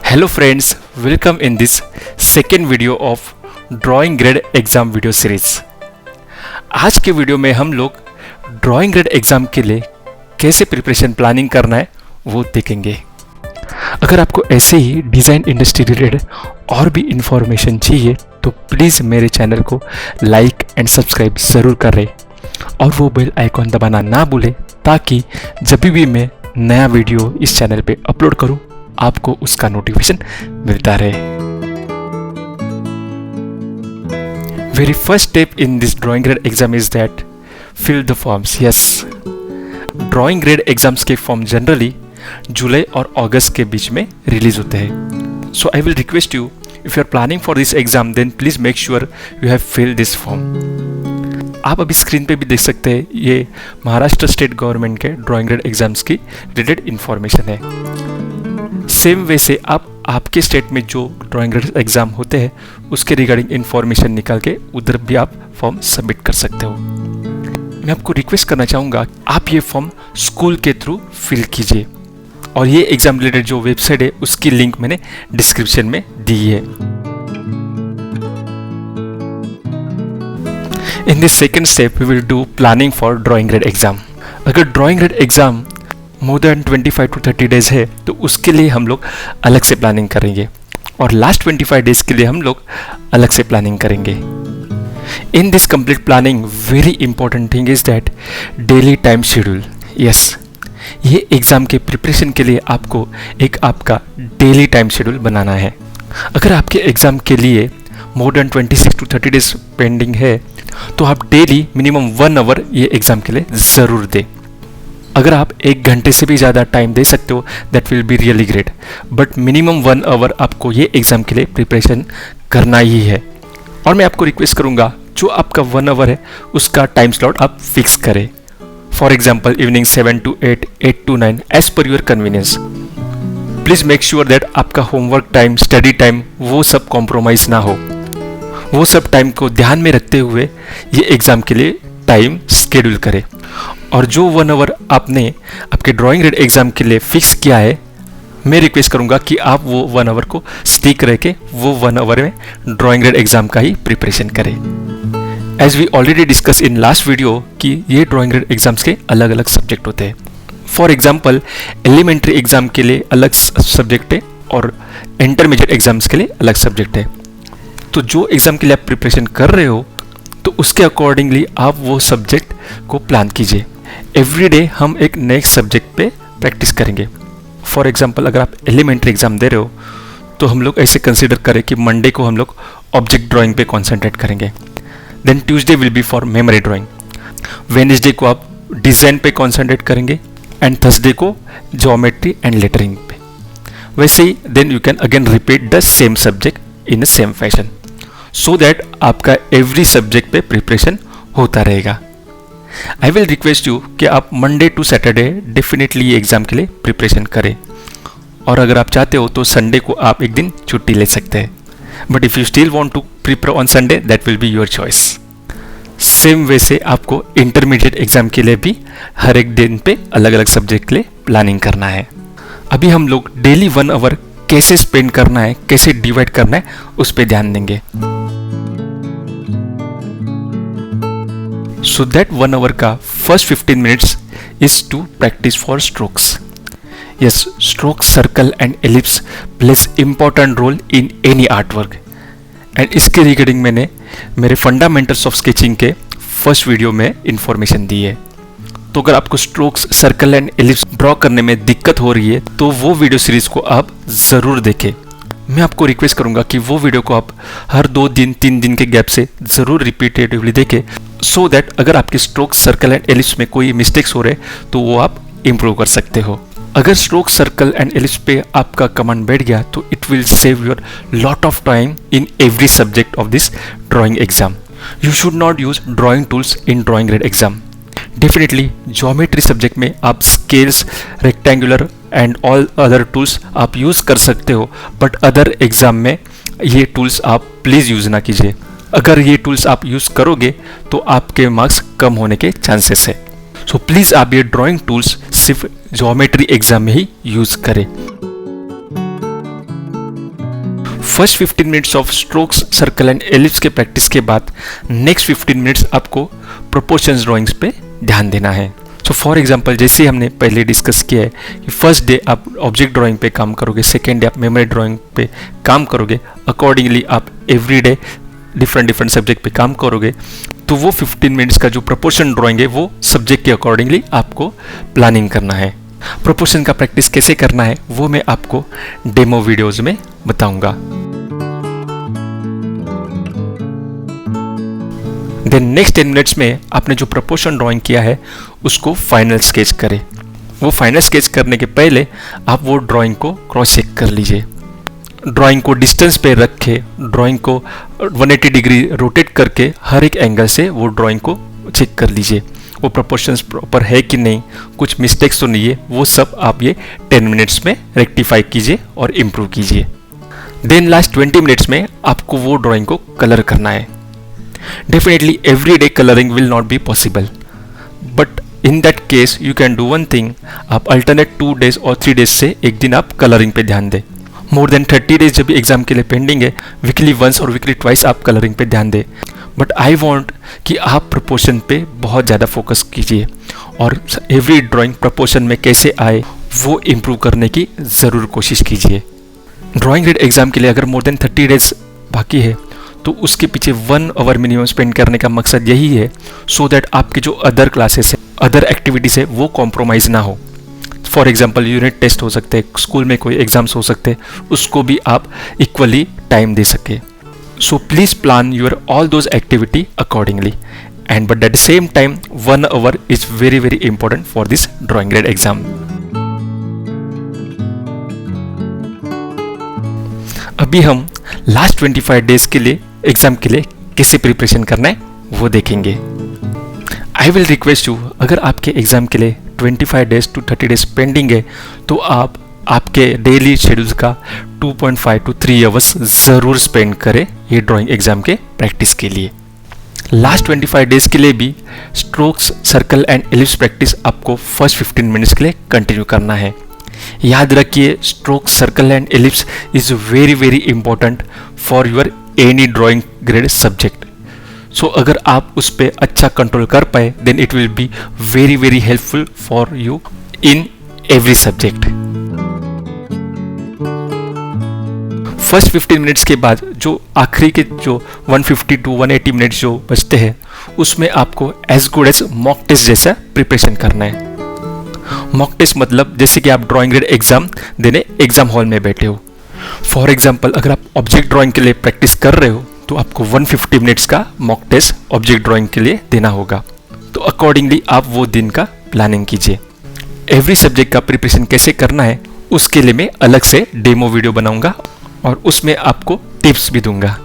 Hello friends, welcome in this second video of drawing grade exam video series. आज के video में हम लोग ड्राइंग ग्रेड एग्ज़ाम के लिए कैसे प्रिपरेशन प्लानिंग करना है वो देखेंगे। अगर आपको ऐसे ही डिज़ाइन इंडस्ट्री रिलेटेड और भी इंफॉर्मेशन चाहिए तो प्लीज़ मेरे चैनल को लाइक एंड सब्सक्राइब ज़रूर करें और वो बेल आइकॉन दबाना ना भूलें ताकि जब भी मैं नया वीडियो इस चैनल पे अपलोड करूँ आपको उसका नोटिफिकेशन मिलता रहे। Very first step in this drawing grade exam is that fill the forms. Yes, drawing grade exams के फॉर्म जनरली जुलाई और अगस्त के बीच में रिलीज होते हैं। So I will request you, if you are planning for this exam, then please make sure you have filled this form. आप अभी screen पे भी देख सकते हैं, ये महाराष्ट्र स्टेट गवर्नमेंट के ड्राइंग ग्रेड एग्जाम्स की रिलेटेड इंफॉर्मेशन है। सेम वे से आप आपके स्टेट में जो ड्राइंग ग्रेड एग्जाम होते हैं उसके रिगार्डिंग इंफॉर्मेशन निकाल के उधर भी आप फॉर्म सबमिट कर सकते हो। मैं आपको रिक्वेस्ट करना चाहूँगा आप ये फॉर्म स्कूल के थ्रू फिल कीजिए और ये एग्जाम रिलेटेड जो वेबसाइट है उसकी लिंक मैंने डिस्क्रिप्शन में दी है। In this second step we will do planning for drawing grade exam. अगर drawing grade exam more than 25 to 30 days है तो उसके लिए हम लोग अलग से प्लानिंग करेंगे और लास्ट 25 डेज के लिए हम लोग अलग से प्लानिंग करेंगे। In this complete planning very important thing is that daily time schedule. Yes, ये एग्ज़ाम के प्रिपरेशन के लिए आपको एक आपका डेली टाइम शेड्यूल बनाना है। अगर आपके एग्ज़ाम के लिए more than 26 to 30 days pending है तो आप डेली मिनिमम 1 आवर ये एग्ज़ाम के लिए ज़रूर दें। अगर आप 1 घंटे से भी ज़्यादा टाइम दे सकते हो that will be really great, but minimum 1 hour आपको ये एग्ज़ाम के लिए प्रिपरेशन करना ही है। और मैं आपको रिक्वेस्ट करूँगा जो आपका 1 आवर है उसका टाइम स्लॉट आप फिक्स करें। For example evening 7 to 8, 8 to 9 as per your convenience. Please make sure that आपका होमवर्क टाइम, स्टडी टाइम वो सब कॉम्प्रोमाइज़ ना हो। वो सब टाइम को ध्यान में रखते हुए ये एग्ज़ाम के लिए टाइम शेड्यूल करें। और जो 1 आवर आपने आपके ड्राइंग ग्रेड एग्जाम के लिए फिक्स किया है, मैं रिक्वेस्ट करूंगा कि आप वो 1 आवर को स्टिक रह के वो 1 आवर में ड्राइंग ग्रेड एग्जाम का ही प्रिपरेशन करें। As we already discuss in last video कि ये ड्राइंग ग्रेड एग्जाम्स के अलग अलग सब्जेक्ट होते हैं। फॉर एग्जाम्पल एलिमेंट्री एग्जाम के लिए अलग सब्जेक्ट है और इंटरमीडिएट एग्जाम्स के लिए अलग सब्जेक्ट है। तो जो एग्ज़ाम के लिए आप प्रिपरेशन कर रहे हो तो उसके अकॉर्डिंगली आप वो सब्जेक्ट को प्लान कीजिए। एवरी डे हम एक नए सब्जेक्ट पे प्रैक्टिस करेंगे। फॉर एग्जांपल अगर आप एलिमेंट्री एग्जाम दे रहे हो तो हम लोग ऐसे कंसीडर करें कि मंडे को हम लोग ऑब्जेक्ट ड्राइंग पे कॉन्सेंट्रेट करेंगे, then Tuesday will be for memory drawing, Wednesday को आप डिज़ाइन पे कॉन्सेंट्रेट करेंगे एंड थर्सडे को ज्योमेट्री एंड लेटरिंग पे। वैसे ही then you can again repeat the same subject in the same fashion so that आपका एवरी सब्जेक्ट पे प्रिपरेशन होता रहेगा। आई विल रिक्वेस्ट यू कि आप मंडे टू सैटरडे डेफिनेटली ये एग्ज़ाम के लिए प्रिपरेशन करें और अगर आप चाहते हो तो संडे को आप एक दिन छुट्टी ले सकते हैं, but if you still want to prepare on Sunday that will be your choice. Same way से आपको इंटरमीडिएट एग्ज़ाम के लिए भी हर एक दिन पे अलग अलग सब्जेक्ट के लिए प्लानिंग करना है। अभी हम लोग डेली 1 आवर कैसे स्पेंड करना है, कैसे डिवाइड करना है उस पर ध्यान देंगे। So that 1 hour का first 15 minutes is to practice for strokes. Yes, strokes, circle and ellipse plays important role in any artwork. And इसके रिगार्डिंग मैंने मेरे फंडामेंटल्स ऑफ स्केचिंग के फर्स्ट वीडियो में इंफॉर्मेशन दी है। तो अगर आपको strokes, circle and ellipse draw करने में दिक्कत हो रही है तो वो वीडियो सीरीज को आप ज़रूर देखें। मैं आपको रिक्वेस्ट करूंगा कि वो वीडियो को आप हर 2 दिन 3 दिन के गैप से ज़रूर रिपीटेटिवली देखें सो दैट अगर आपके स्ट्रोक, सर्कल एंड एलिप्स में कोई मिस्टेक्स हो रहे तो वो आप इम्प्रूव कर सकते हो। अगर स्ट्रोक, सर्कल एंड एलिप्स पे आपका कमांड बैठ गया तो it will save your lot of time in every subject of this drawing exam. You should not use drawing tools in drawing grade exam. Definitely geometry subject में आप scales, rectangular and all other tools आप use कर सकते हो, but other exam में ये tools आप please use ना कीजिए। अगर ये टूल्स आप यूज़ करोगे तो आपके मार्क्स कम होने के चांसेस है। सो प्लीज़ आप ये ड्राइंग टूल्स सिर्फ ज्योमेट्री एग्जाम में ही यूज़ करें। First 15 minutes of strokes, circle and ellipse के प्रैक्टिस के बाद नेक्स्ट 15 मिनट्स आपको प्रोपोर्शंस ड्राइंग्स पे ध्यान देना है। सो फॉर एग्जांपल, जैसे हमने पहले डिस्कस किया है कि फर्स्ट डे आप ऑब्जेक्ट ड्राइंग पे काम करोगे, सेकेंड डे आप मेमोरी ड्राइंग पे काम करोगे, अकॉर्डिंगली आप एवरी डे डिफरेंट सब्जेक्ट पे काम करोगे, तो वो 15 मिनट्स का जो प्रोपोर्शन ड्राइंग है वो सब्जेक्ट के अकॉर्डिंगली आपको प्लानिंग करना है। प्रोपोर्शन का प्रैक्टिस कैसे करना है वो मैं आपको डेमो वीडियोज में बताऊंगा। देन नेक्स्ट 10 मिनट्स में आपने जो प्रोपोर्शन ड्राइंग किया है उसको फाइनल स्केच करें। वो फाइनल स्केच करने के पहले आप वो ड्राइंग को क्रॉस चेक कर लीजिए। ड्राइंग को डिस्टेंस पे रख के ड्राइंग को 180 डिग्री रोटेट करके हर एक एंगल से वो ड्राइंग को चेक कर लीजिए, वो प्रोपोर्शंस प्रॉपर है कि नहीं, कुछ मिस्टेक्स तो नहीं है, वो सब आप ये 10 मिनट्स में रेक्टिफाई कीजिए और इम्प्रूव कीजिए। देन लास्ट 20 मिनट्स में आपको वो ड्राइंग को कलर करना है। Definitely every day colouring will not be possible, but in that case you can do one thing, आप अल्टरनेट 2 डेज और 3 डेज से एक दिन आप कलरिंग पे ध्यान दें। मोर देन 30 डेज जब भी एग्जाम के लिए पेंडिंग है, वीकली वंस और वीकली ट्वाइस आप कलरिंग पे ध्यान दें। बट आई वॉन्ट कि आप प्रोपोर्शन पे बहुत ज़्यादा फोकस कीजिए और एवरी ड्राइंग प्रोपोर्शन में कैसे आए वो इम्प्रूव करने की ज़रूर कोशिश कीजिए। ड्राइंग ग्रेड एग्जाम के लिए अगर मोर देन 30 डेज बाकी है तो उसके पीछे 1 आवर मिनिमम स्पेंड करने का मकसद यही है, सो दैट आपके जो अदर क्लासेस है, अदर एक्टिविटीज़ है, वो कॉम्प्रोमाइज़ ना हो। फॉर एग्जाम्पल यूनिट टेस्ट हो सकते हैं, स्कूल में कोई एग्जाम्स हो सकते हैं, उसको भी आप इक्वली टाइम दे सके। So please plan your all those activity accordingly, and but at the same time 1 our is very very important for this drawing grade exam. अभी हम लास्ट 25 डेज के लिए एग्जाम के लिए कैसे प्रिपरेशन करना है वो देखेंगे। आई विल रिक्वेस्ट यू, अगर आपके एग्जाम के लिए 25 डेज टू 30 डेज पेंडिंग है तो आप आपके डेली शेड्यूल्स का 2.5 to 3 आवर्स ज़रूर स्पेंड करें ये ड्राइंग एग्जाम के प्रैक्टिस के लिए। लास्ट 25 डेज के लिए भी strokes, circle and ellipse practice आपको फर्स्ट 15 मिनट्स के लिए कंटिन्यू करना है। याद रखिए, strokes, circle and ellipse is very very important for your any drawing grade subject. So अगर आप उस पर अच्छा कंट्रोल कर पाए then it will be very very helpful for you in every subject. First 15 minutes के बाद जो आखिरी के जो 150 to 180 मिनट्स जो बचते हैं उसमें आपको as good as mock test जैसा प्रिपरेशन करना है। मॉक टेस्ट मतलब जैसे कि आप ड्राइंग ग्रेड एग्जाम देने एग्जाम हॉल में बैठे हो। फॉर एग्जाम्पल, अगर आप ऑब्जेक्ट ड्राइंग के लिए प्रैक्टिस कर रहे हो तो आपको 150 मिनट्स का मॉक टेस्ट ऑब्जेक्ट ड्राइंग के लिए देना होगा। तो अकॉर्डिंगली आप वो दिन का प्लानिंग कीजिए। एवरी सब्जेक्ट का प्रिपरेशन कैसे करना है उसके लिए मैं अलग से डेमो वीडियो बनाऊंगा और उसमें आपको टिप्स भी दूंगा।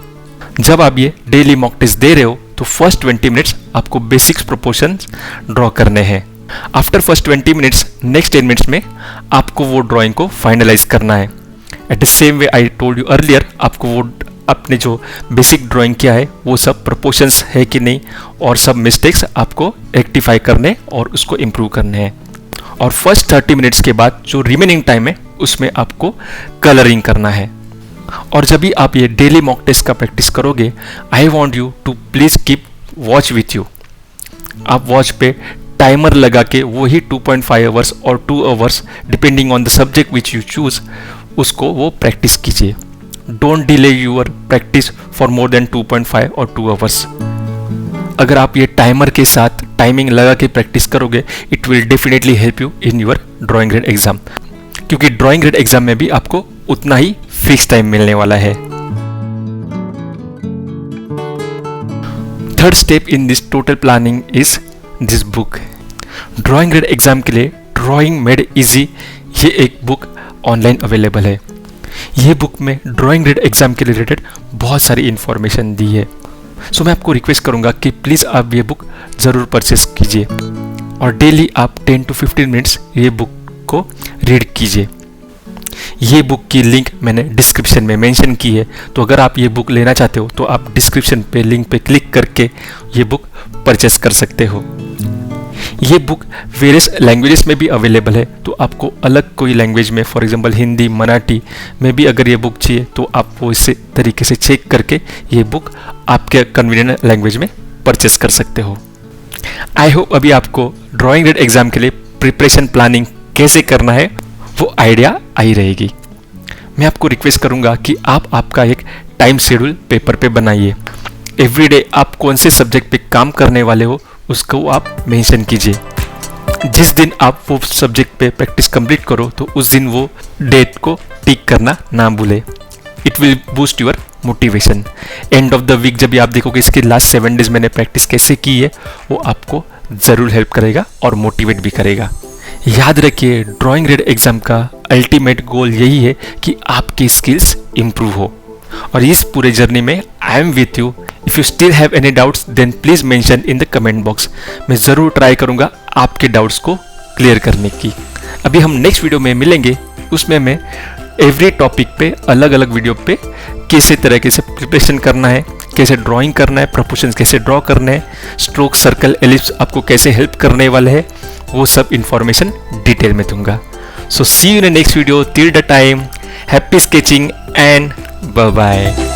जब आप ये डेली मॉक टेस्ट दे रहे हो तो फर्स्ट 20 मिनट्स आपको बेसिक्स प्रोपोर्शंस ड्रॉ करने हैं। After first 20 minutes, next 10 minutes में आपको वो ड्राइंग को फाइनलाइज करना है। At the same way I told you earlier, आपको वो अपने जो बेसिक ड्राइंग किया है वो सब प्रोपोर्शंस है कि नहीं और सब मिस्टेक्स आपको रेक्टिफाई करने और उसको इम्प्रूव करने हैं। और फर्स्ट 30 मिनट्स के बाद जो रिमेनिंग टाइम है उसमें आपको कलरिंग करना है। और जब भी आप ये डेली मॉक टेस्ट का प्रैक्टिस करोगे, I want you to please keep watch with you. आप वॉच पे टाइमर लगा के वही 2.5 आवर्स और 2 hours depending on the subject which you choose उसको वो प्रैक्टिस कीजिए। Don't delay your practice for more than 2.5 और 2 आवर्स। अगर आप ये टाइमर के साथ टाइमिंग लगा के प्रैक्टिस करोगे it will definitely help you in your drawing grade exam, क्योंकि ड्राइंग ग्रेड एग्जाम में भी आपको उतना ही फिक्स टाइम मिलने वाला है। Third step in this total planning is this book. Drawing grade exam के लिए ड्राइंग मेड इजी ये एक बुक ऑनलाइन अवेलेबल है। ये बुक में ड्राइंग ग्रेड एग्जाम के रिलेटेड बहुत सारी इंफॉर्मेशन दी है। सो मैं आपको रिक्वेस्ट करूंगा कि प्लीज़ आप ये बुक ज़रूर परचेस कीजिए और डेली आप 10 to 15 मिनट्स ये बुक को रीड कीजिए। ये बुक की लिंक मैंने डिस्क्रिप्शन में मेंशन की है, तो अगर आप ये बुक लेना चाहते हो तो आप डिस्क्रिप्शन पे लिंक पे क्लिक करके ये बुक परचेस कर सकते हो। ये बुक वेरियस लैंग्वेजेस में भी अवेलेबल है, तो आपको अलग कोई लैंग्वेज में, फॉर एग्जांपल हिंदी, मराठी में भी अगर ये बुक चाहिए तो आप वो इस तरीके से चेक करके ये बुक आपके कन्वीनियंट लैंग्वेज में परचेस कर सकते हो। आई होप अभी आपको ड्राइंग ग्रेड एग्जाम के लिए प्रिपरेशन प्लानिंग कैसे करना है वो आइडिया आई रहेगी। मैं आपको रिक्वेस्ट करूंगा कि आप आपका एक टाइम शेड्यूल पेपर पे बनाइए। एवरीडे आप कौन से सब्जेक्ट पे काम करने वाले हो उसको आप मेंशन कीजिए। जिस दिन आप वो सब्जेक्ट पे प्रैक्टिस कंप्लीट करो तो उस दिन वो डेट को टिक करना ना भूले। It will boost your motivation. End of the week जब भी आप देखोगे इसके लास्ट 7 डेज मैंने प्रैक्टिस कैसे की है, वो आपको ज़रूर हेल्प करेगा और मोटिवेट भी करेगा। याद रखिए, ड्राइंग ग्रेड एग्जाम का अल्टीमेट गोल यही है कि आपकी स्किल्स इंप्रूव हो। और इस पूरे जर्नी में I am with you. If you still have any doubts then please mention in the comment box. मैं ज़रूर ट्राई करूँगा आपके डाउट्स को क्लियर करने की। अभी हम नेक्स्ट वीडियो में मिलेंगे, उसमें मैं एवरी टॉपिक पे अलग अलग वीडियो पे कैसे तरीके से प्रिपरेशन करना है, कैसे ड्राइंग करना है, प्रोपोर्शंस कैसे ड्रॉ करने हैं, स्ट्रोक, सर्कल, एलिप्स आपको कैसे हेल्प करने वाले हैं, वो सब इन्फॉर्मेशन डिटेल में दूंगा। So see you in next video. Till the time, happy sketching and bye bye.